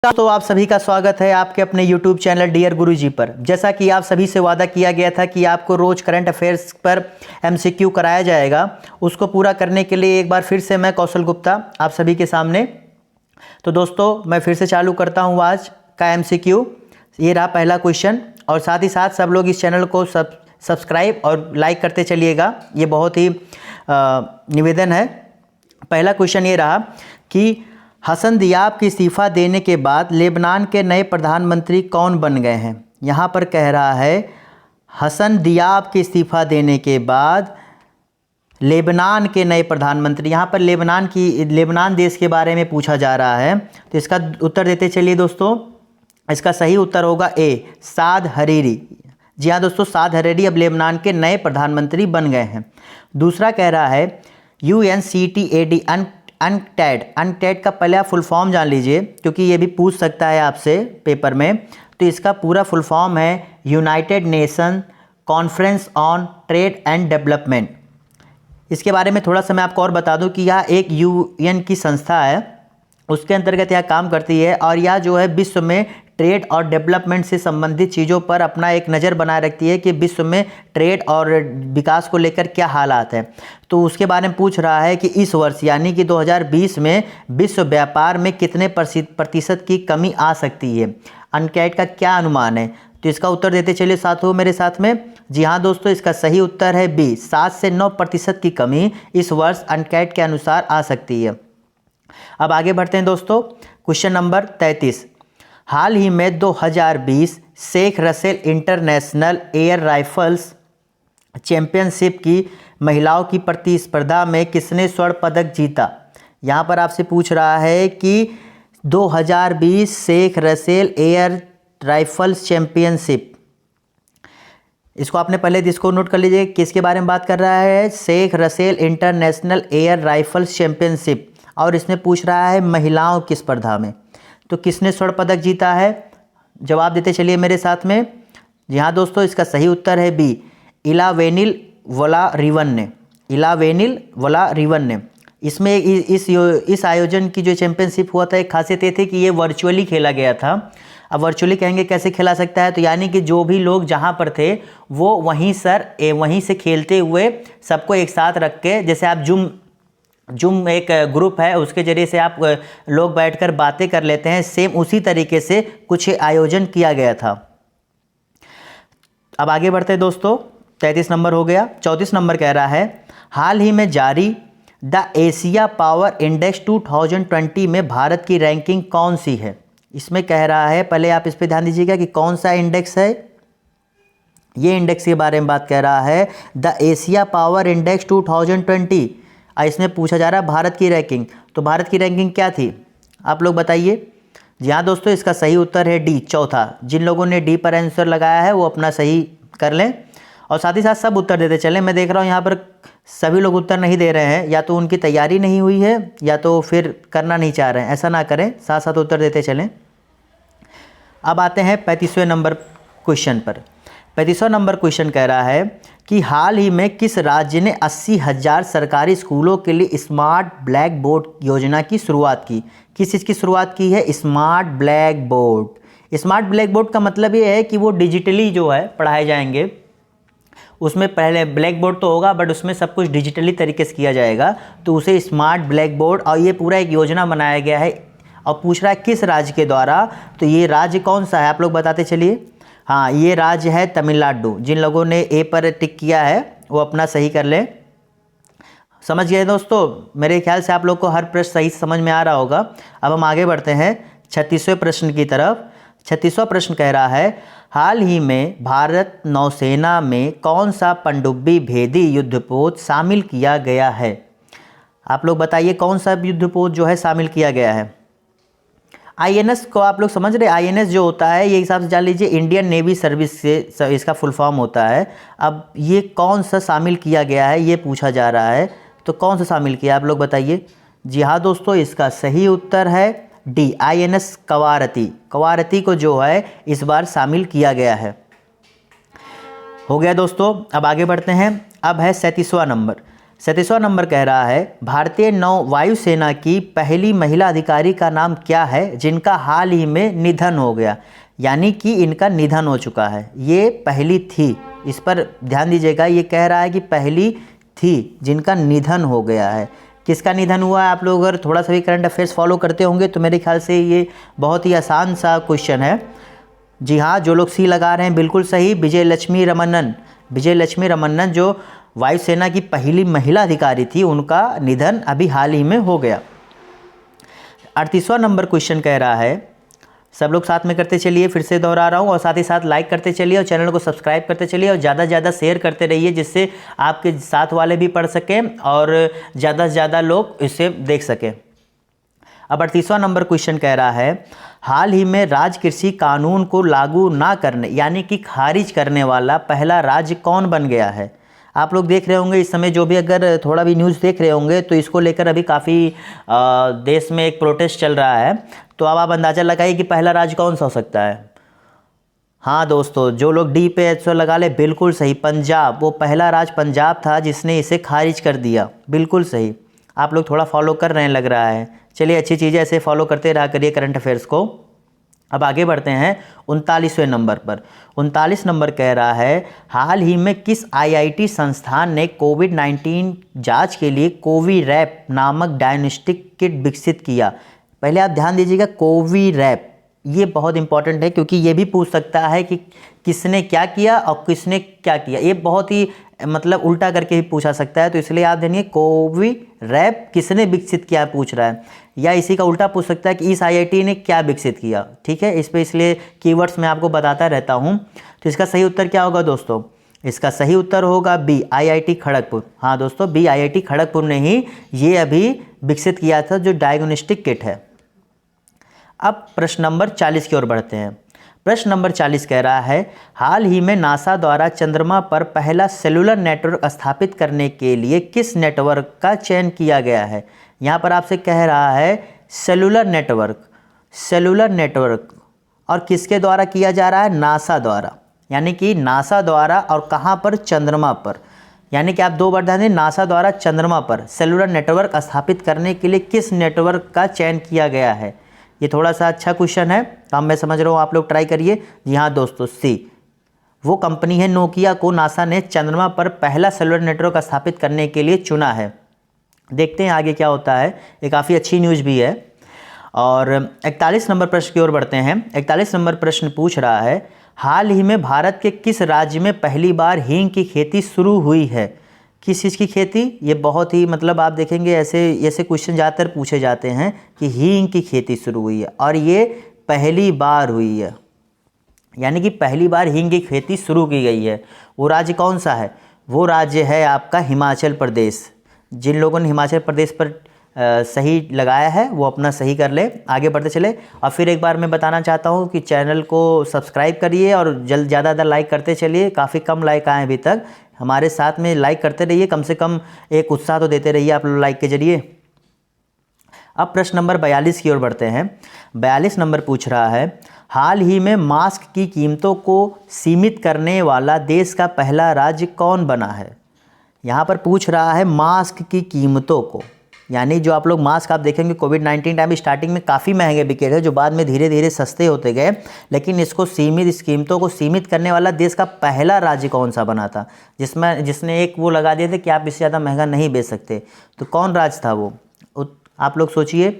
तो आप सभी का स्वागत है आपके अपने YouTube चैनल डियर गुरुजी पर। जैसा कि आप सभी से वादा किया गया था कि आपको रोज़ करंट अफेयर्स पर MCQ कराया जाएगा, उसको पूरा करने के लिए एक बार फिर से मैं कौशल गुप्ता आप सभी के सामने। तो दोस्तों मैं फिर से चालू करता हूँ आज का MCQ। ये रहा पहला क्वेश्चन, और साथ ही साथ सब लोग इस चैनल को सब्सक्राइब और लाइक करते चलिएगा, ये बहुत ही निवेदन है। पहला क्वेश्चन ये रहा कि हसन दियाब के इस्तीफ़ा देने के बाद लेबनान के नए प्रधानमंत्री कौन बन गए हैं। यहाँ पर कह रहा है हसन दियाब के इस्तीफ़ा देने के बाद लेबनान के नए प्रधानमंत्री, यहाँ पर लेबनान देश के बारे में पूछा जा रहा है। तो इसका उत्तर देते चलिए दोस्तों। इसका सही उत्तर होगा ए, साद हरीरी। जी हाँ दोस्तों, साद हरीरी अब लेबनान के नए प्रधानमंत्री बन गए हैं। दूसरा कह रहा है UNCTAD अनटैड का पहला फुल फॉर्म जान लीजिए, क्योंकि ये भी पूछ सकता है आपसे पेपर में। तो इसका पूरा फुल फॉर्म है United nation conference on trade and development. इसके बारे में थोड़ा सा मैं आपको और बता दूं कि यह एक UN की संस्था है, उसके अंतर्गत यह काम करती है, और यह जो है विश्व में ट्रेड और डेवलपमेंट से संबंधित चीज़ों पर अपना एक नज़र बनाए रखती है कि विश्व में ट्रेड और विकास को लेकर क्या हालात हैं। तो उसके बारे में पूछ रहा है कि इस वर्ष यानी कि 2020 में विश्व व्यापार में कितने प्रतिशत की कमी आ सकती है। अनकैड का क्या अनुमान है। तो इसका उत्तर देते चलिए साथियों मेरे साथ में। जी हाँ दोस्तों, इसका सही उत्तर है बी, 7 से 9% की कमी इस वर्ष अनकैड के अनुसार आ सकती है। अब आगे बढ़ते हैं दोस्तों। Question number 33। हाल ही में 2020 Sheikh Russel international air rifles championship की महिलाओं की प्रतिस्पर्धा में किसने स्वर्ण पदक जीता। यहाँ पर आपसे पूछ रहा है कि 2020 Sheikh Russel air rifles championship, इसको आपने पहले इसको नोट कर लीजिए, किसके बारे में बात कर रहा है। Sheikh Russel international air rifles championship, और इसमें पूछ रहा है महिलाओं की स्पर्धा में। तो किसने स्वर्ण पदक जीता है, जवाब देते चलिए मेरे साथ में। जी हाँ दोस्तों, इसका सही उत्तर है बी, इलावेनिल वलारिवन ने। इलावेनिल वलारिवन ने। इसमें इस आयोजन की जो चैंपियनशिप हुआ था, एक खासियत ये थी कि ये वर्चुअली खेला गया था। अब वर्चुअली कहेंगे कैसे खेला सकता है, तो यानी कि जो भी लोग जहाँ पर थे वो वहीं से खेलते हुए सबको एक साथ रख के, जैसे आप जूम एक ग्रुप है उसके जरिए से आप लोग बैठकर बातें कर लेते हैं, सेम उसी तरीके से कुछ आयोजन किया गया था। अब आगे बढ़ते हैं दोस्तों। 33 नंबर हो गया। 34 नंबर कह रहा है हाल ही में जारी द एशिया पावर इंडेक्स 2020 में भारत की रैंकिंग कौन सी है। इसमें कह रहा है, पहले आप इस पर ध्यान दीजिएगा कि कौन सा इंडेक्स है। ये इंडेक्स के बारे में बात कर रहा है, द एशिया पावर इंडेक्स 2020। इसमें पूछा जा रहा है भारत की रैंकिंग। तो भारत की रैंकिंग क्या थी, आप लोग बताइए। जी हाँ दोस्तों, इसका सही उत्तर है डी, चौथा। जिन लोगों ने डी पर आंसर लगाया है वो अपना सही कर लें, और साथ ही साथ सब उत्तर देते चलें। मैं देख रहा हूँ यहाँ पर सभी लोग उत्तर नहीं दे रहे हैं, या तो उनकी तैयारी नहीं हुई है या तो फिर करना नहीं चाह रहे हैं। ऐसा ना करें, साथ साथ उत्तर देते चलें। अब आते हैं 35वें नंबर क्वेश्चन पर। 35वां नंबर क्वेश्चन कह रहा है कि हाल ही में किस राज्य ने 80,000 सरकारी स्कूलों के लिए स्मार्ट ब्लैक बोर्ड योजना की शुरुआत की। किस चीज़ की शुरुआत की है, smart black board. Smart black board का मतलब ये है कि वो डिजिटली जो है पढ़ाए जाएंगे। उसमें पहले ब्लैक बोर्ड तो होगा, बट उसमें सब कुछ डिजिटली तरीके से किया जाएगा, तो उसे स्मार्ट ब्लैक बोर्ड, और ये पूरा एक योजना बनाया गया है। और पूछ रहा है किस राज्य के द्वारा, तो ये राज्य कौन सा है आप लोग बताते चलिए। हाँ, ये राज्य है तमिलनाडु। जिन लोगों ने ए पर टिक किया है वो अपना सही कर लें। समझ गए दोस्तों, मेरे ख्याल से आप लोग को हर प्रश्न सही समझ में आ रहा होगा। अब हम आगे बढ़ते हैं 36वें प्रश्न की तरफ। 36वां प्रश्न कह रहा है हाल ही में भारत नौसेना में कौन सा पनडुब्बी भेदी युद्धपोत शामिल किया गया है। आप लोग बताइए कौन सा युद्धपोत जो है शामिल किया गया है। INS को आप लोग समझ रहे, INS जो होता है ये हिसाब से जान लीजिए, इंडियन नेवी सर्विस से इसका फुल फॉर्म होता है। अब ये कौन सा शामिल किया गया है ये पूछा जा रहा है, तो कौन सा शामिल किया आप लोग बताइए। जी हाँ दोस्तों, इसका सही उत्तर है डी, INS कवारती। कवारती को जो है इस बार शामिल किया गया है। हो गया दोस्तों। अब आगे बढ़ते हैं। अब है 37वां नंबर। 37वां नंबर कह रहा है भारतीय नौ वायुसेना की पहली महिला अधिकारी का नाम क्या है जिनका हाल ही में निधन हो गया, यानी कि इनका निधन हो चुका है। ये पहली थी, इस पर ध्यान दीजिएगा, ये कह रहा है कि पहली थी जिनका निधन हो गया है। किसका निधन हुआ है? आप लोग अगर थोड़ा सा भी करंट अफेयर्स फॉलो करते होंगे तो मेरे ख्याल से ये बहुत ही आसान सा क्वेश्चन है। जी हाँ, जो लोग सी लगा रहे हैं बिल्कुल सही, विजय लक्ष्मी रमन्नन। विजय लक्ष्मी रमन्नन जो वायुसेना की पहली महिला अधिकारी थी, उनका निधन अभी हाल ही में हो गया। 38वां नंबर क्वेश्चन कह रहा है, सब लोग साथ में करते चलिए, फिर से दोहरा रहा हूँ, और साथ ही साथ लाइक करते चलिए और चैनल को सब्सक्राइब करते चलिए और ज़्यादा से ज़्यादा शेयर करते रहिए, जिससे आपके साथ वाले भी पढ़ सकें और ज़्यादा से ज़्यादा लोग इसे देख सकें। अब 38वां नंबर क्वेश्चन कह रहा है हाल ही में राज्य कृषि कानून को लागू ना करने यानी कि खारिज करने वाला पहला राज्य कौन बन गया है? आप लोग देख रहे होंगे इस समय, जो भी अगर थोड़ा भी न्यूज़ देख रहे होंगे तो इसको लेकर अभी काफ़ी देश में एक प्रोटेस्ट चल रहा है। तो अब आप अंदाज़ा लगाइए कि पहला राज्य कौन सा हो सकता है। हाँ दोस्तों, जो लोग डी पे आंसर लगा ले, बिल्कुल सही, पंजाब। वो पहला राज्य पंजाब था जिसने इसे खारिज कर दिया, बिल्कुल सही। आप लोग थोड़ा फॉलो कर रहे हैं लग रहा है। चलिए, अच्छी चीज़ें ऐसे फॉलो करते रहा करिए करंट अफेयर्स को। अब आगे बढ़ते हैं 39वें नंबर पर। 39 नंबर कह रहा है हाल ही में किस आईआईटी संस्थान ने कोविड-19 जांच के लिए कोविरैप नामक डायग्नोस्टिक किट विकसित किया? पहले आप ध्यान दीजिएगा, कोविरैप ये बहुत इंपॉर्टेंट है, क्योंकि ये भी पूछ सकता है कि किसने क्या किया और किसने क्या किया। ये बहुत ही मतलब उल्टा करके भी पूछा सकता है, तो इसलिए आप जानिए कोविरैप किसने विकसित किया पूछ रहा है, या इसी का उल्टा पूछ सकता है कि इस आईआईटी ने क्या विकसित किया। ठीक है, इस पे इसलिए कीवर्ड्स मैं आपको बताता रहता हूँ। तो इसका सही उत्तर क्या होगा दोस्तों? इसका सही उत्तर होगा बी, आईआईटी खड़गपुर। हाँ दोस्तों, बी, आईआईटी खड़गपुर ने ही ये अभी विकसित किया था, जो डायग्नोस्टिक किट है। अब प्रश्न नंबर 40 की ओर बढ़ते हैं। प्रश्न नंबर 40 कह रहा है हाल ही में नासा द्वारा चंद्रमा पर पहला सेलुलर नेटवर्क स्थापित करने के लिए किस नेटवर्क का चयन किया गया है? यहाँ पर आपसे कह रहा है सेलुलर नेटवर्क, सेलुलर नेटवर्क, और किसके द्वारा किया जा रहा है? नासा द्वारा, यानी कि नासा द्वारा, और कहाँ पर? चंद्रमा पर। यानी कि आप दो बार ध्यान दें, नासा द्वारा चंद्रमा पर सेलुलर नेटवर्क स्थापित करने के लिए किस नेटवर्क का चयन किया गया है? ये थोड़ा सा अच्छा क्वेश्चन है, तो मैं समझ रहा हूँ, आप लोग ट्राई करिए। जी हाँ दोस्तों, सी, वो कंपनी है नोकिया को नासा ने चंद्रमा पर पहला सेलुलर नेटवर्क स्थापित करने के लिए चुना है। देखते हैं आगे क्या होता है, ये काफ़ी अच्छी न्यूज़ भी है। और 41 नंबर प्रश्न की ओर बढ़ते हैं। 41 नंबर प्रश्न पूछ रहा है हाल ही में भारत के किस राज्य में पहली बार हींग की खेती शुरू हुई है? किस चीज़ की खेती? ये बहुत ही मतलब आप देखेंगे ऐसे क्वेश्चन ज़्यादातर पूछे जाते हैं कि हींग की खेती शुरू हुई है, और ये पहली बार हुई है, यानी कि पहली बार हींग की खेती शुरू की गई है। वो राज्य कौन सा है? वो राज्य है आपका हिमाचल प्रदेश। जिन लोगों ने हिमाचल प्रदेश पर सही लगाया है वो अपना सही कर ले। आगे बढ़ते चले, और फिर एक बार मैं बताना चाहता हूँ कि चैनल को सब्सक्राइब करिए और ज़्यादा लाइक करते चलिए। काफ़ी कम लाइक आए अभी तक, हमारे साथ में लाइक करते रहिए, कम से कम एक उत्साह तो देते रहिए आप लोग लाइक के जरिए। अब प्रश्न नंबर 42 की ओर बढ़ते हैं। 42 नंबर पूछ रहा है हाल ही में मास्क की कीमतों को सीमित करने वाला देश का पहला राज्य कौन बना है? यहाँ पर पूछ रहा है मास्क की कीमतों को, यानी जो आप लोग मास्क आप देखेंगे कोविड-19 टाइम स्टार्टिंग में काफ़ी महंगे बिके थे, जो बाद में धीरे धीरे सस्ते होते गए, लेकिन इसको इस कीमतों को सीमित करने वाला देश का पहला राज्य कौन सा बना था? जिसने एक वो लगा दिए थे कि आप इससे ज़्यादा महंगा नहीं बेच सकते, तो कौन राज्य था वो? आप लोग सोचिए।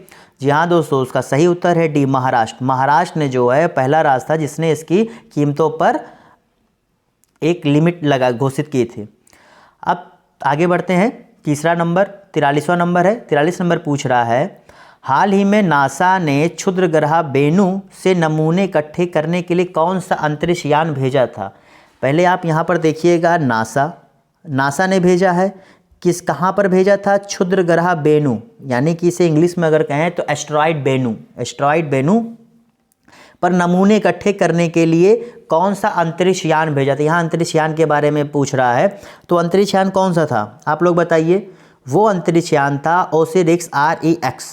जी हाँ दोस्तों, उसका सही उत्तर है डी, महाराष्ट्र। महाराष्ट्र ने जो है पहला राज्य था जिसने इसकी कीमतों पर एक लिमिट घोषित की थी। अब आगे बढ़ते हैं। तीसरा नंबर 43वां नंबर है। 43 नंबर पूछ रहा है हाल ही में नासा ने क्षुद्र ग्रह बेनू से नमूने इकट्ठे करने के लिए कौन सा अंतरिक्ष यान भेजा था? पहले आप यहाँ पर देखिएगा, नासा ने भेजा है। कहाँ पर भेजा था? क्षुद्र ग्रह बेनू, यानी कि इसे इंग्लिश में अगर कहें तो एस्टेरॉयड बेनू पर नमूने इकट्ठे करने के लिए कौन सा अंतरिक्ष यान भेजा था? यहाँ अंतरिक्ष यान के बारे में पूछ रहा है, तो अंतरिक्ष यान कौन सा था आप लोग बताइए? वो अंतरिक्ष यान था ओसिरिस REX।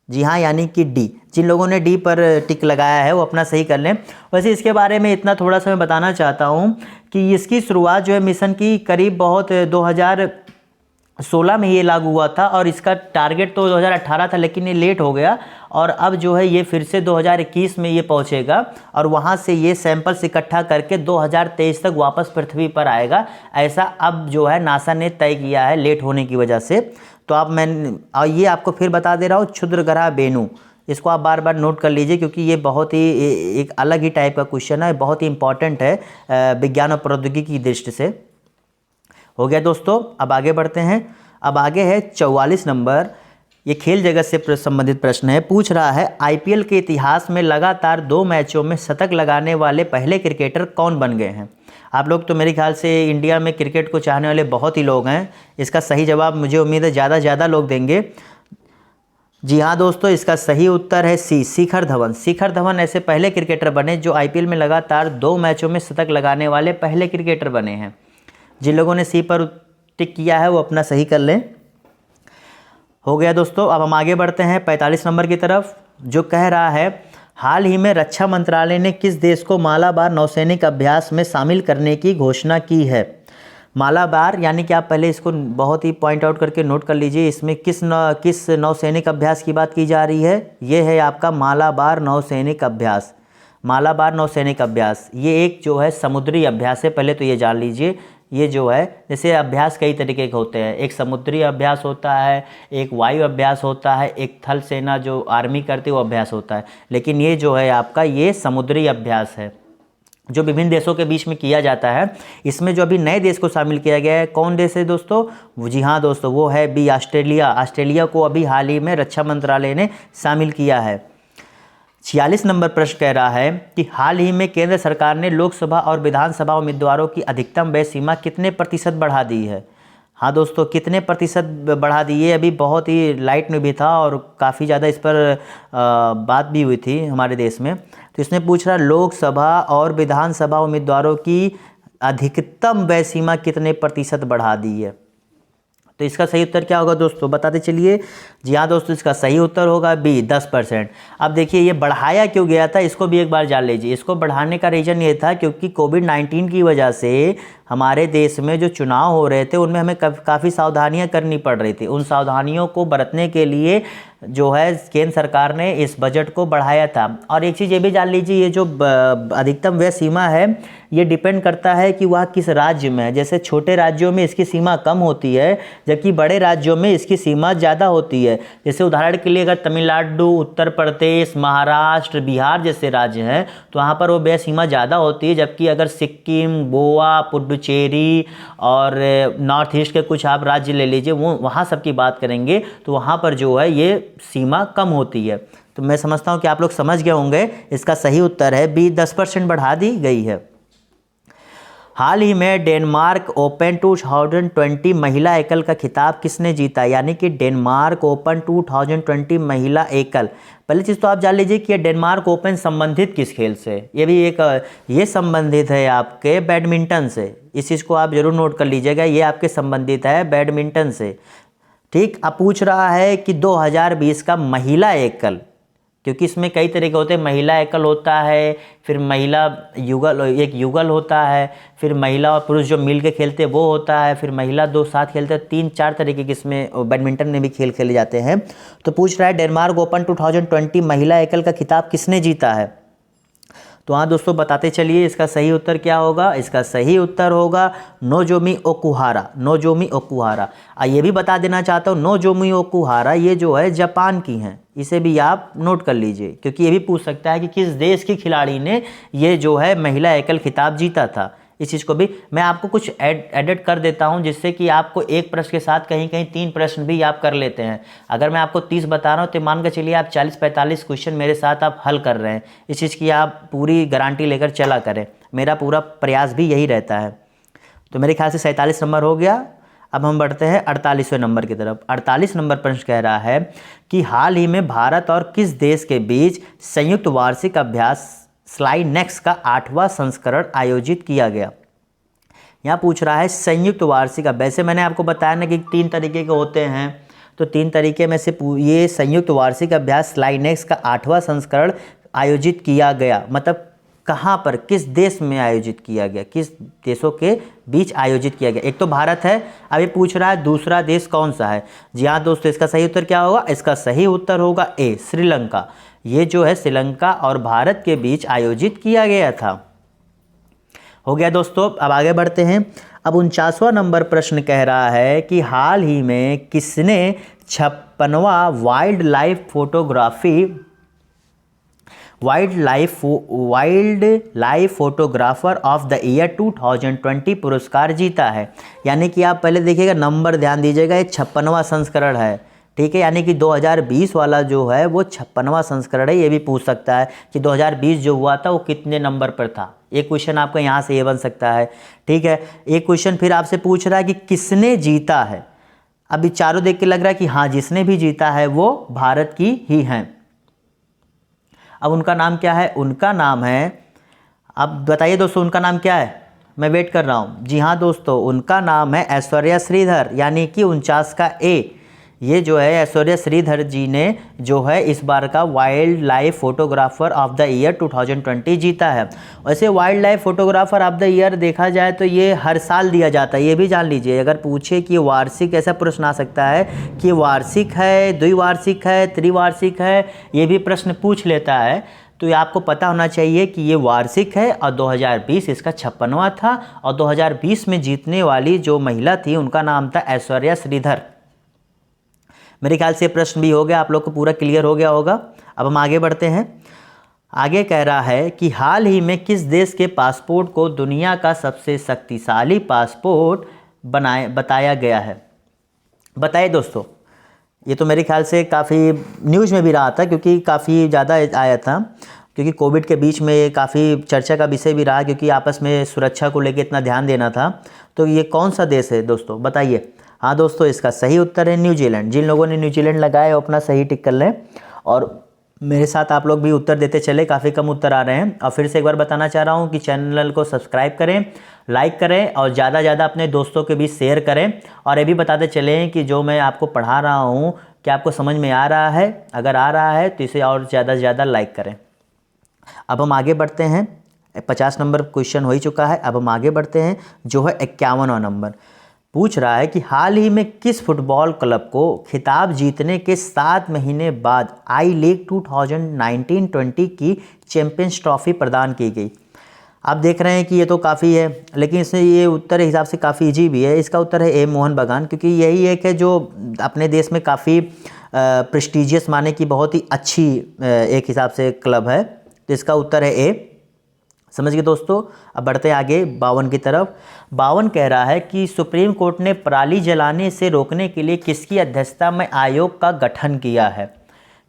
जी हाँ, यानी कि डी। जिन लोगों ने डी पर टिक लगाया है वो अपना सही कर लें। वैसे इसके बारे में इतना थोड़ा सा मैं बताना चाहता हूँ कि इसकी शुरुआत जो है मिशन की करीब बहुत 16 में ये लागू हुआ था और इसका टारगेट तो 2018 था, लेकिन ये लेट हो गया और अब जो है ये फिर से 2021 में ये पहुंचेगा और वहाँ से ये सैंपल्स इकट्ठा करके 2023 तक वापस पृथ्वी पर आएगा। ऐसा अब जो है नासा ने तय किया है लेट होने की वजह से। तो अब और ये आपको फिर बता दे रहा हूँ, क्षुद्र ग्रह बेनू, इसको आप बार बार नोट कर लीजिए क्योंकि ये बहुत ही एक अलग ही टाइप का क्वेश्चन है, बहुत ही इंपॉर्टेंट है विज्ञान और प्रौद्योगिकी की दृष्टि से। हो गया दोस्तों, अब आगे बढ़ते हैं। अब आगे है 44 नंबर, ये खेल जगत से संबंधित प्रश्न है। पूछ रहा है आईपीएल के इतिहास में लगातार 2 मैचों में शतक लगाने वाले पहले क्रिकेटर कौन बन गए हैं। आप लोग तो मेरे ख्याल से इंडिया में क्रिकेट को चाहने वाले बहुत ही लोग हैं। इसका सही जवाब मुझे उम्मीद है ज़्यादा लोग देंगे। जी हाँ दोस्तों, इसका सही उत्तर है सी, शिखर धवन। शिखर धवन ऐसे पहले क्रिकेटर बने जो आईपीएल में लगातार 2 मैचों में शतक लगाने वाले पहले क्रिकेटर बने हैं। जिन लोगों ने सी पर टिक किया है वो अपना सही कर लें। हो गया दोस्तों, अब हम आगे बढ़ते हैं 45 नंबर की तरफ, जो कह रहा है हाल ही में रक्षा मंत्रालय ने किस देश को मालाबार नौसैनिक अभ्यास में शामिल करने की घोषणा की है। मालाबार यानी कि आप पहले इसको बहुत ही पॉइंट आउट करके नोट कर लीजिए, इसमें किस नौसैनिक अभ्यास की बात की जा रही है। ये है आपका मालाबार नौसैनिक अभ्यास। मालाबार नौसैनिक अभ्यास ये एक जो है समुद्री अभ्यास है, पहले तो ये जान लीजिए। ये जो है जैसे अभ्यास कई तरीके के होते हैं, एक समुद्री अभ्यास होता है, एक वायु अभ्यास होता है, एक थल सेना जो आर्मी करती है वो अभ्यास होता है, लेकिन ये जो है आपका ये समुद्री अभ्यास है जो विभिन्न देशों के बीच में किया जाता है। इसमें जो अभी नए देश को शामिल किया गया है, कौन देश है दोस्तों? जी हाँ दोस्तों, वो है बी ऑस्ट्रेलिया। ऑस्ट्रेलिया को अभी हाल ही में रक्षा मंत्रालय ने शामिल किया है। 46 नंबर प्रश्न कह रहा है कि हाल ही में केंद्र सरकार ने लोकसभा और विधानसभा उम्मीदवारों की अधिकतम व्यय सीमा कितने प्रतिशत बढ़ा दी है। हाँ दोस्तों, कितने प्रतिशत बढ़ा दी है? अभी बहुत ही लाइट में भी था और काफ़ी ज़्यादा इस पर बात भी हुई थी हमारे देश में। तो इसमें पूछ रहा लोकसभा और विधानसभा उम्मीदवारों की अधिकतम व्यय सीमा कितने प्रतिशत बढ़ा दी है। तो इसका सही उत्तर क्या होगा दोस्तों, बताते चलिए। जी हाँ दोस्तों, इसका सही उत्तर होगा बी 10%। अब देखिए ये बढ़ाया क्यों गया था, इसको भी एक बार जान लीजिए। इसको बढ़ाने का रीज़न ये था क्योंकि कोविड-19 की वजह से हमारे देश में जो चुनाव हो रहे थे उनमें हमें काफ़ी सावधानियां करनी पड़ रही थी। उन सावधानियों को बरतने के लिए जो है केंद्र सरकार ने इस बजट को बढ़ाया था। और एक चीज़ ये भी जान लीजिए, ये जो अधिकतम व्यय सीमा है ये डिपेंड करता है कि वह किस राज्य में है। जैसे छोटे राज्यों में इसकी सीमा कम होती है जबकि बड़े राज्यों में इसकी सीमा ज़्यादा होती है। जैसे उदाहरण के लिए अगर तमिलनाडु, उत्तर प्रदेश, महाराष्ट्र, बिहार जैसे राज्य हैं तो वहाँ पर वो व्यय सीमा ज़्यादा होती है, जबकि अगर सिक्किम, गोवा, पुडुचेरी और नॉर्थ ईस्ट के कुछ आप राज्य ले लीजिए, वो वहाँ सब की बात करेंगे तो वहाँ पर जो है ये सीमा कम होती है। तो मैं समझता हूँ कि आप लोग समझ गए होंगे। इसका सही उत्तर है बी, 10% बढ़ा दी गई है। हाल ही में डेनमार्क ओपन 2020 महिला एकल का खिताब किसने जीता, यानी कि डेनमार्क ओपन 2020 महिला एकल। पहली चीज़ तो आप जान लीजिए कि ये डेनमार्क ओपन संबंधित किस खेल से, ये भी एक ये संबंधित है आपके बैडमिंटन से। इस चीज़ को आप जरूर नोट कर लीजिएगा, ये आपके संबंधित है बैडमिंटन से। ठीक, अब पूछ रहा है कि 2020 का महिला एकल, क्योंकि इसमें कई तरह के होते हैं। महिला एकल होता है, फिर महिला युगल, एक युगल होता है, फिर महिला और पुरुष जो मिल के खेलते हैं वो होता है, फिर महिला 2 साथ खेलते हैं। 3-4 तरीके के इसमें बैडमिंटन में भी खेल खेले जाते हैं। तो पूछ रहा है डेनमार्क ओपन 2020 महिला एकल का खिताब किसने जीता है। तो हाँ दोस्तों, बताते चलिए इसका सही उत्तर क्या होगा। इसका सही उत्तर होगा नोजोमी ओकुहारा। Nozomi Okuhara. ये भी बता देना चाहता हूँ, नोजोमी ओकुहारा ये जो है जापान की हैं, इसे भी आप नोट कर लीजिए क्योंकि ये भी पूछ सकता है कि किस देश की खिलाड़ी ने ये जो है महिला एकल खिताब जीता था। इस चीज़ को भी मैं आपको कुछ एडिट कर देता हूं जिससे कि आपको एक प्रश्न के साथ कहीं कहीं 3 प्रश्न भी आप कर लेते हैं। अगर मैं आपको 30 बता रहा हूं तो मान के चलिए आप 40-45 क्वेश्चन मेरे साथ आप हल कर रहे हैं। इस चीज़ की आप पूरी गारंटी लेकर चला करें, मेरा पूरा प्रयास भी यही रहता है। तो मेरे ख्याल से 47 नंबर हो गया। अब हम बढ़ते हैं 48वें नंबर की तरफ। 48 नंबर प्रश्न कह रहा है कि हाल ही में भारत और किस देश के बीच संयुक्त वार्षिक अभ्यास स्लाइनेक्स का 8वां संस्करण आयोजित किया गया। यहाँ पूछ रहा है संयुक्त वार्षिक अभ्यास। वैसे मैंने आपको बताया ना कि 3 तरीके के होते हैं, तो 3 तरीके में से ये संयुक्त वार्षिक अभ्यास स्लाइनेक्स का 8वां संस्करण आयोजित किया गया। मतलब कहाँ पर, किस देश में आयोजित किया गया, किस देशों के बीच आयोजित किया गया। एक तो भारत है, अभी पूछ रहा है दूसरा देश कौन सा है। जी हाँ दोस्तों, इसका सही उत्तर क्या होगा, इसका सही उत्तर होगा ए, श्रीलंका। ये जो है श्रीलंका और भारत के बीच आयोजित किया गया था। हो गया दोस्तों, अब आगे बढ़ते हैं। अब 49वां नंबर प्रश्न कह रहा है कि हाल ही में किसने 56वां wildlife photographer of the year 2020 पुरस्कार जीता है। यानी कि आप पहले देखिएगा, नंबर ध्यान दीजिएगा, ये 56वां संस्करण है, ठीक है। यानी कि 2020 वाला जो है वो 56वां संस्करण है। ये भी पूछ सकता है कि 2020 जो हुआ था वो कितने नंबर पर था। एक क्वेश्चन आपका यहाँ से ये बन सकता है, ठीक है। एक क्वेश्चन फिर आपसे पूछ रहा है कि किसने जीता है। अभी चारों देख के लग रहा है कि हाँ, जिसने भी जीता है वो भारत की ही हैं। अब उनका नाम क्या है, उनका नाम है, अब बताइए दोस्तों उनका नाम क्या है, मैं वेट कर रहा हूँ। जी हाँ दोस्तों, उनका नाम है ऐश्वर्या श्रीधर, यानी कि 49 का ए। ये जो है ऐश्वर्या श्रीधर जी ने जो है इस बार का wild life photographer of the year 2020 जीता है। वैसे wild life photographer of the year देखा जाए तो ये हर साल दिया जाता है, ये भी जान लीजिए। अगर पूछे कि वार्षिक, ऐसा प्रश्न आ सकता है कि वार्षिक है, द्विवार्षिक है, त्रिवार्षिक है, ये भी प्रश्न पूछ लेता है। तो ये आपको पता होना चाहिए कि ये वार्षिक है और 2020 इसका 56वां था। और 2020 में जीतने वाली जो महिला थी उनका नाम था ऐश्वर्या श्रीधर। मेरे ख्याल से प्रश्न भी हो गया, आप लोग को पूरा क्लियर हो गया होगा। अब हम आगे बढ़ते हैं। आगे कह रहा है कि हाल ही में किस देश के पासपोर्ट को दुनिया का सबसे शक्तिशाली पासपोर्ट बताया गया है। बताइए दोस्तों, ये तो मेरे ख्याल से काफ़ी न्यूज़ में भी रहा था, क्योंकि काफ़ी ज़्यादा आया था, क्योंकि कोविड के बीच में काफ़ी चर्चा का विषय भी रहा, क्योंकि आपस में सुरक्षा को लेकर इतना ध्यान देना था। तो ये कौन सा देश है दोस्तों, बताइए। हाँ दोस्तों, इसका सही उत्तर है न्यूजीलैंड। जिन लोगों ने न्यूजीलैंड लगाया वो अपना सही टिक कर लें, और मेरे साथ आप लोग भी उत्तर देते चले, काफ़ी कम उत्तर आ रहे हैं। और फिर से एक बार बताना चाह रहा हूँ कि चैनल को सब्सक्राइब करें, लाइक करें और ज़्यादा ज़्यादा अपने दोस्तों के बीच शेयर करें। और ये भी बताते चलें कि जो मैं आपको पढ़ा रहा हूँ क्या आपको समझ में आ रहा है। अगर आ रहा है तो इसे और ज़्यादा से ज़्यादा लाइक करें। अब हम आगे बढ़ते हैं। 50 नंबर क्वेश्चन हो ही चुका है। अब हम आगे बढ़ते हैं, जो है 51वां नंबर पूछ रहा है कि हाल ही में किस फुटबॉल क्लब को खिताब जीतने के 7 महीने बाद आई लीग 2019-20 की चैंपियंस ट्रॉफी प्रदान की गई। आप देख रहे हैं कि ये तो काफ़ी है, लेकिन इसमें ये उत्तर हिसाब से काफ़ी इजी भी है। इसका उत्तर है ए, मोहन बागान, क्योंकि यही एक है जो अपने देश में काफ़ी प्रेस्टीजियस माने की बहुत ही अच्छी एक हिसाब से क्लब है। तो इसका उत्तर है ए। समझ गए दोस्तों। अब बढ़ते आगे 52 की तरफ। 52 कह रहा है कि सुप्रीम कोर्ट ने पराली जलाने से रोकने के लिए किसकी अध्यक्षता में आयोग का गठन किया है।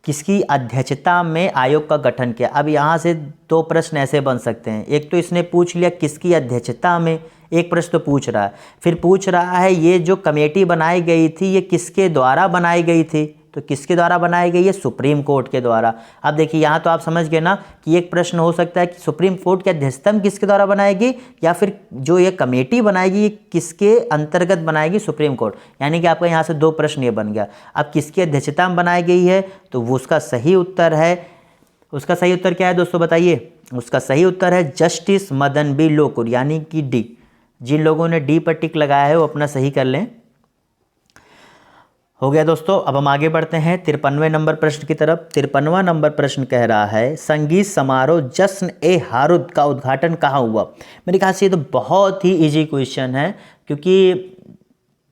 किसकी अध्यक्षता में आयोग का गठन किया। अब यहाँ से 2 प्रश्न ऐसे बन सकते हैं। एक तो इसने पूछ लिया किसकी अध्यक्षता में, एक प्रश्न तो पूछ रहा है, फिर पूछ रहा है ये जो कमेटी बनाई गई थी ये किसके द्वारा बनाई गई थी। तो किसके द्वारा बनाई गई है, सुप्रीम कोर्ट के द्वारा। अब देखिए यहाँ तो आप समझ गए ना कि एक प्रश्न हो सकता है कि सुप्रीम कोर्ट की अध्यक्षता में किसके द्वारा बनाएगी, या फिर जो ये कमेटी बनाएगी ये किसके अंतर्गत बनाएगी, सुप्रीम कोर्ट। यानी कि आपका यहाँ से 2 प्रश्न ये बन गया। अब किसकी अध्यक्षता में बनाई गई है, तो वो उसका सही उत्तर है। उसका सही उत्तर क्या है दोस्तों, बताइए। उसका सही उत्तर है जस्टिस मदन बी लोकुर, यानी कि डी। जिन लोगों ने डी पर टिक लगाया है वो अपना सही कर लें। हो गया दोस्तों। अब हम आगे बढ़ते हैं 53वें नंबर प्रश्न की तरफ। 53वां नंबर प्रश्न कह रहा है संगीत समारोह जश्न ए हारुद का उद्घाटन कहाँ हुआ। मेरे ख्याल से ये तो बहुत ही इजी क्वेश्चन है, क्योंकि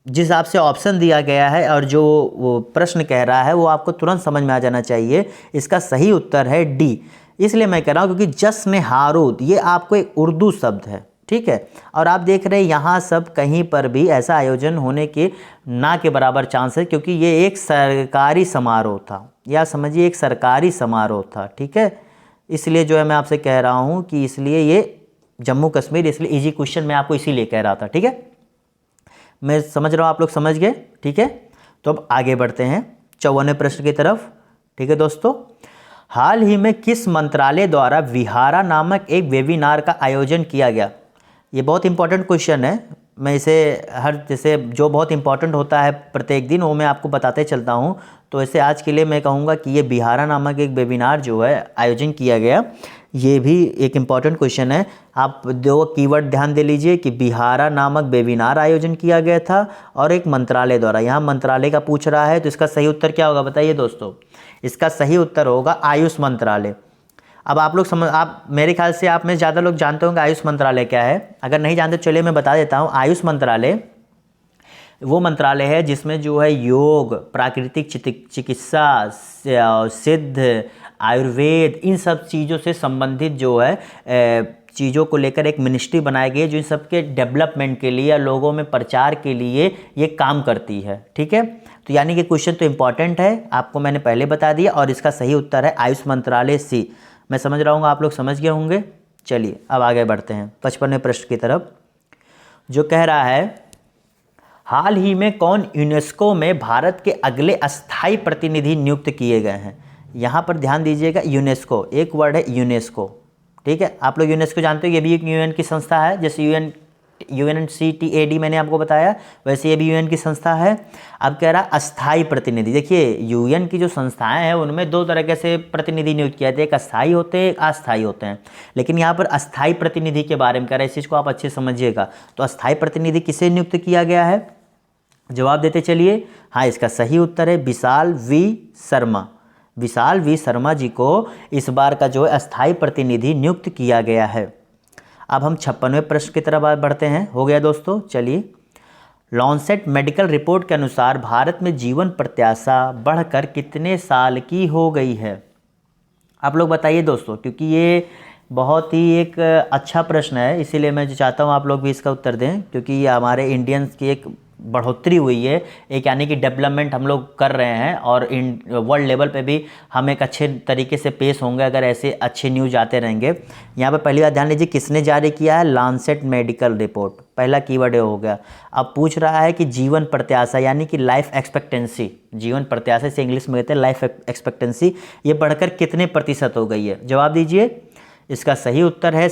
जिस हिसाब से ऑप्शन दिया गया है और जो वो प्रश्न कह रहा है वो आपको तुरंत समझ में आ जाना चाहिए। इसका सही उत्तर है डी। इसलिए मैं कह रहा हूँ क्योंकि जश्न हारुद ये आपको एक उर्दू शब्द है, ठीक है। और आप देख रहे हैं यहाँ सब कहीं पर भी ऐसा आयोजन होने के ना के बराबर चांस है, क्योंकि ये एक सरकारी समारोह था, या समझिए एक सरकारी समारोह था, ठीक है। इसलिए जो है मैं आपसे कह रहा हूँ कि इसलिए ये जम्मू कश्मीर, इसलिए इजी क्वेश्चन मैं आपको इसीलिए कह रहा था, ठीक है। मैं समझ रहा हूँ आप लोग समझ गए, ठीक है। तो अब आगे बढ़ते हैं 54वें प्रश्न की तरफ, ठीक है दोस्तों। हाल ही में किस मंत्रालय द्वारा विहारा नामक एक वेबिनार का आयोजन किया गया। ये बहुत इंपॉर्टेंट क्वेश्चन है। मैं इसे जैसे जो बहुत इंपॉर्टेंट होता है प्रत्येक दिन वो मैं आपको बताते चलता हूँ। तो ऐसे आज के लिए मैं कहूँगा कि ये विहारा नामक एक वेबिनार जो है आयोजन किया गया, ये भी एक इम्पॉर्टेंट क्वेश्चन है। आप दो कीवर्ड ध्यान दे लीजिए कि बिहारा नामक वेबिनार आयोजन किया गया था और एक मंत्रालय द्वारा। यहाँ मंत्रालय का पूछ रहा है तो इसका सही उत्तर क्या होगा बताइए दोस्तों। इसका सही उत्तर होगा आयुष मंत्रालय। अब आप लोग आप मेरे ख्याल से आप में ज़्यादा लोग जानते होंगे आयुष मंत्रालय क्या है। अगर नहीं जानते चलिए मैं बता देता हूँ। आयुष मंत्रालय वो मंत्रालय है जिसमें जो है योग, प्राकृतिक चिकित्सा, सिद्ध, आयुर्वेद, इन सब चीज़ों से संबंधित जो है चीज़ों को लेकर एक मिनिस्ट्री बनाई गई है जो इन सब के डेवलपमेंट के लिए या लोगों में प्रचार के लिए ये काम करती है। ठीक है, तो यानी कि क्वेश्चन तो इम्पॉर्टेंट है, आपको मैंने पहले बता दिया और इसका सही उत्तर है आयुष मंत्रालय सी। मैं समझ रहा हूँ आप लोग समझ गए होंगे। चलिए अब आगे बढ़ते हैं 55वें प्रश्न की तरफ, जो कह रहा है हाल ही में कौन यूनेस्को में भारत के अगले अस्थायी प्रतिनिधि नियुक्त किए गए हैं। यहाँ पर ध्यान दीजिएगा, यूनेस्को एक वर्ड है, यूनेस्को। ठीक है, आप लोग यूनेस्को जानते हो, ये भी एक यूएन की संस्था है। जैसे UNCTAD मैंने आपको बताया, वैसे ये भी यूएन की संस्था है। अब कह रहा अस्थायी प्रतिनिधि। देखिए यूएन की जो संस्थाएं हैं उनमें दो तरह से प्रतिनिधि नियुक्त किए जाते हैं, एक अस्थायी होते हैं, एक अस्थायी होते हैं। लेकिन यहाँ पर अस्थायी प्रतिनिधि के बारे में कह रहा है, इस चीज़ को आप अच्छे समझिएगा। तो अस्थायी प्रतिनिधि किसे नियुक्त किया गया है, जवाब देते चलिए। हाँ, इसका सही उत्तर है विशाल वी शर्मा। विशाल वी शर्मा जी को इस बार का जो है अस्थायी प्रतिनिधि नियुक्त किया गया है। अब हम 56वें प्रश्न की तरफ बढ़ते हैं। हो गया दोस्तों, चलिए। लॉन्सेट मेडिकल रिपोर्ट के अनुसार भारत में जीवन प्रत्याशा बढ़कर कितने साल की हो गई है। आप लोग बताइए दोस्तों, क्योंकि ये बहुत ही एक अच्छा प्रश्न है, इसीलिए मैं जो चाहता हूँ आप लोग भी इसका उत्तर दें, क्योंकि ये हमारे इंडियंस की एक बढ़ोतरी हुई है, एक यानी कि डेवलपमेंट हम लोग कर रहे हैं और वर्ल्ड लेवल पे भी हम एक अच्छे तरीके से पेश होंगे अगर ऐसे अच्छे न्यूज़ आते रहेंगे। यहाँ पे पहली बात ध्यान लीजिए, किसने जारी किया है, लॉन्सेट मेडिकल रिपोर्ट, पहला कीवर्ड हो गया। अब पूछ रहा है कि जीवन प्रत्याशा यानी कि लाइफ एक्सपेक्टेंसी, जीवन प्रत्याशा से इंग्लिश में कहते हैं लाइफ एक्सपेक्टेंसी, ये बढ़कर कितने प्रतिशत हो गई है। जवाब दीजिए। इसका सही उत्तर है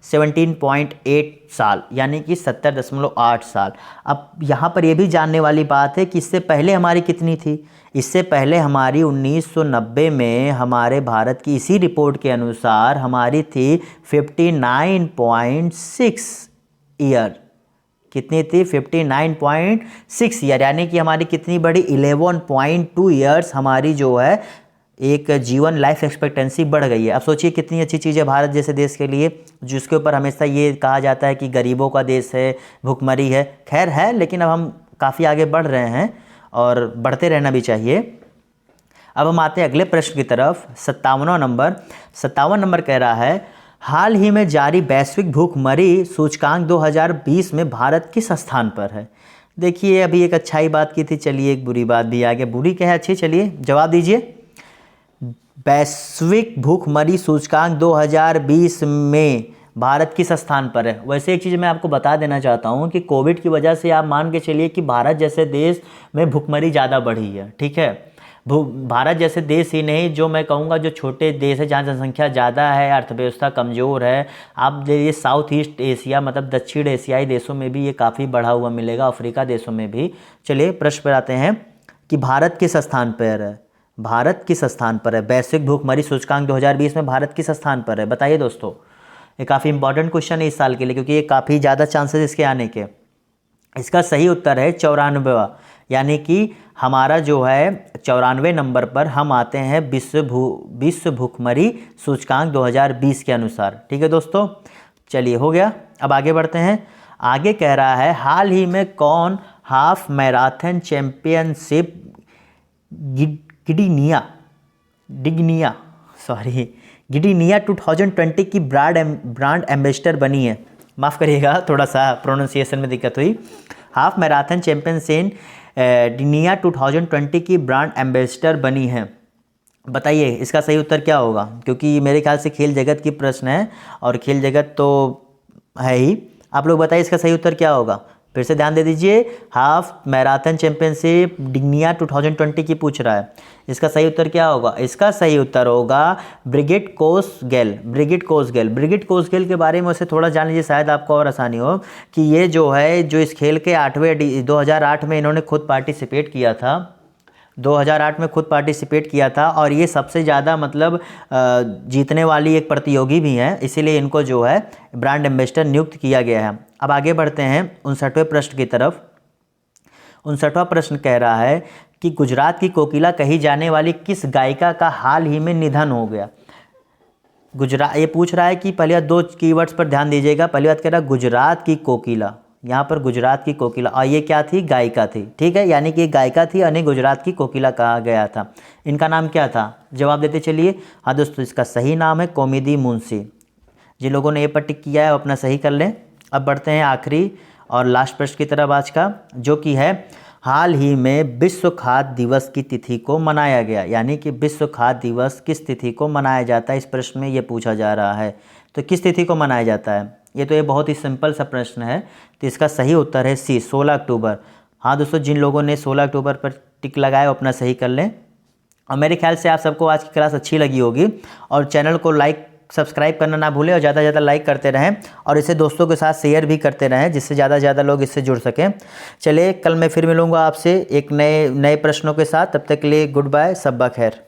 17.8 साल, यानी कि 70.8 साल। अब यहाँ पर यह भी जानने वाली बात है कि इससे पहले हमारी कितनी थी। इससे पहले हमारी 1990 में हमारे भारत की इसी रिपोर्ट के अनुसार हमारी थी 59.6 ईयर। कितनी थी, 59.6 ईयर, यानी कि हमारी कितनी बड़ी 11.2 ईयर्स हमारी जो है एक जीवन लाइफ एक्सपेक्टेंसी बढ़ गई है। अब सोचिए कितनी अच्छी चीज़ है भारत जैसे देश के लिए, जिसके ऊपर हमेशा ये कहा जाता है कि गरीबों का देश है, भुखमरी है। खैर है, लेकिन अब हम काफ़ी आगे बढ़ रहे हैं और बढ़ते रहना भी चाहिए। अब हम आते हैं अगले प्रश्न की तरफ, 57 नंबर कह रहा है हाल ही में जारी वैश्विक भूखमरी सूचकांक 2020 में भारत किस स्थान पर है। देखिए अभी एक अच्छाई बात की थी, चलिए एक बुरी बात भी आ गई। बुरी क्या है, अच्छी, चलिए जवाब दीजिए। वैश्विक भूखमरी सूचकांक 2020 में भारत किस स्थान पर है। वैसे एक चीज़ मैं आपको बता देना चाहता हूँ कि कोविड की वजह से आप मान के चलिए कि भारत जैसे देश में भूखमरी ज़्यादा बढ़ी है। ठीक है, भारत जैसे देश ही नहीं, जो मैं कहूँगा जो छोटे देश है जहाँ जनसंख्या ज़्यादा है, अर्थव्यवस्था कमज़ोर है, आप देखिए साउथ ईस्ट एशिया मतलब दक्षिण एशियाई देशों में भी ये काफ़ी बढ़ा हुआ मिलेगा, अफ्रीका देशों में भी। चलिए प्रश्न पर आते हैं कि भारत किस स्थान पर है। भारत किस स्थान पर है, वैश्विक भूखमरी सूचकांक 2020 में भारत किस स्थान पर है, बताइए दोस्तों। ये काफ़ी इंपॉर्टेंट क्वेश्चन है इस साल के लिए, क्योंकि ये काफ़ी ज़्यादा चांसेस इसके आने के। इसका सही उत्तर है 94वां, यानी कि हमारा जो है 94 नंबर पर हम आते हैं विश्व भूखमरी सूचकांक 2020 के अनुसार। ठीक है दोस्तों, चलिए हो गया। अब आगे बढ़ते हैं। आगे कह रहा है हाल ही में कौन हाफ मैराथन चैंपियनशिप गिडिनिया 2020 की ब्रांड एम्बेसडर बनी है। माफ़ करिएगा, थोड़ा सा प्रोनाउंसिएशन में दिक्कत हुई। हाफ मैराथन चैंपियनशिप डिनिया 2020 की ब्रांड एम्बेसडर बनी है। बताइए इसका सही उत्तर क्या होगा, क्योंकि मेरे ख्याल से खेल जगत की प्रश्न है और खेल जगत तो है ही। आप लोग बताइए इसका सही उत्तर क्या होगा, फिर से ध्यान दे दीजिए। हाफ मैराथन चैंपियनशिप डिग्निया 2020 की पूछ रहा है, इसका सही उत्तर क्या होगा। इसका सही उत्तर होगा ब्रिगिड कोसगेल। ब्रिगिड कोसगेल के बारे में उसे थोड़ा जान लीजिए, शायद आपको और आसानी हो कि ये जो है जो इस खेल के 2008 में इन्होंने खुद पार्टिसिपेट किया था 2008 में खुद पार्टिसिपेट किया था और ये सबसे ज़्यादा मतलब जीतने वाली एक प्रतियोगी भी हैं, इसीलिए इनको जो है ब्रांड एम्बेसडर नियुक्त किया गया है। अब आगे बढ़ते हैं 59वें प्रश्न की तरफ। 59वां प्रश्न कह रहा है कि गुजरात की कोकिला कही जाने वाली किस गायिका का हाल ही में निधन हो गया। गुजरात ये पूछ रहा है कि पहले दो कीवर्ड्स पर ध्यान दीजिएगा। पहली बात कह रहा है गुजरात की कोकिला, यहाँ पर गुजरात की कोकिला, और ये क्या थी, गायिका थी, ठीक है, यानी कि गायिका थी, यानी गुजरात की कोकिला कहा गया था। इनका नाम क्या था, जवाब देते चलिए। हाँ दोस्तों, इसका सही नाम है कोमिदी मुंशी। जिन लोगों ने ये पर टिक किया है वो अपना सही कर लें। अब बढ़ते हैं आखिरी और लास्ट प्रश्न की तरफ आज का, जो कि है हाल ही में विश्व खाद्य दिवस की तिथि को मनाया गया, यानी कि विश्व खाद्य दिवस किस तिथि को मनाया जाता है, इस प्रश्न में ये पूछा जा रहा है। तो किस तिथि को मनाया जाता है, ये बहुत ही सिंपल सा प्रश्न है। तो इसका सही उत्तर है सी, 16 अक्टूबर। हाँ दोस्तों, जिन लोगों ने 16 अक्टूबर पर टिक लगाया वो अपना सही कर लें। और मेरे ख्याल से आप सबको आज की क्लास अच्छी लगी होगी, और चैनल को लाइक सब्सक्राइब करना ना भूलें, और ज़्यादा से ज़्यादा लाइक करते रहें और इसे दोस्तों के साथ शेयर भी करते रहें, जिससे ज़्यादा से ज़्यादा लोग इससे जुड़ सकें। चलिए, कल मैं फिर मिलूँगा आपसे एक नए प्रश्नों के साथ। तब तक के लिए गुड बाय, सब्बा खैर।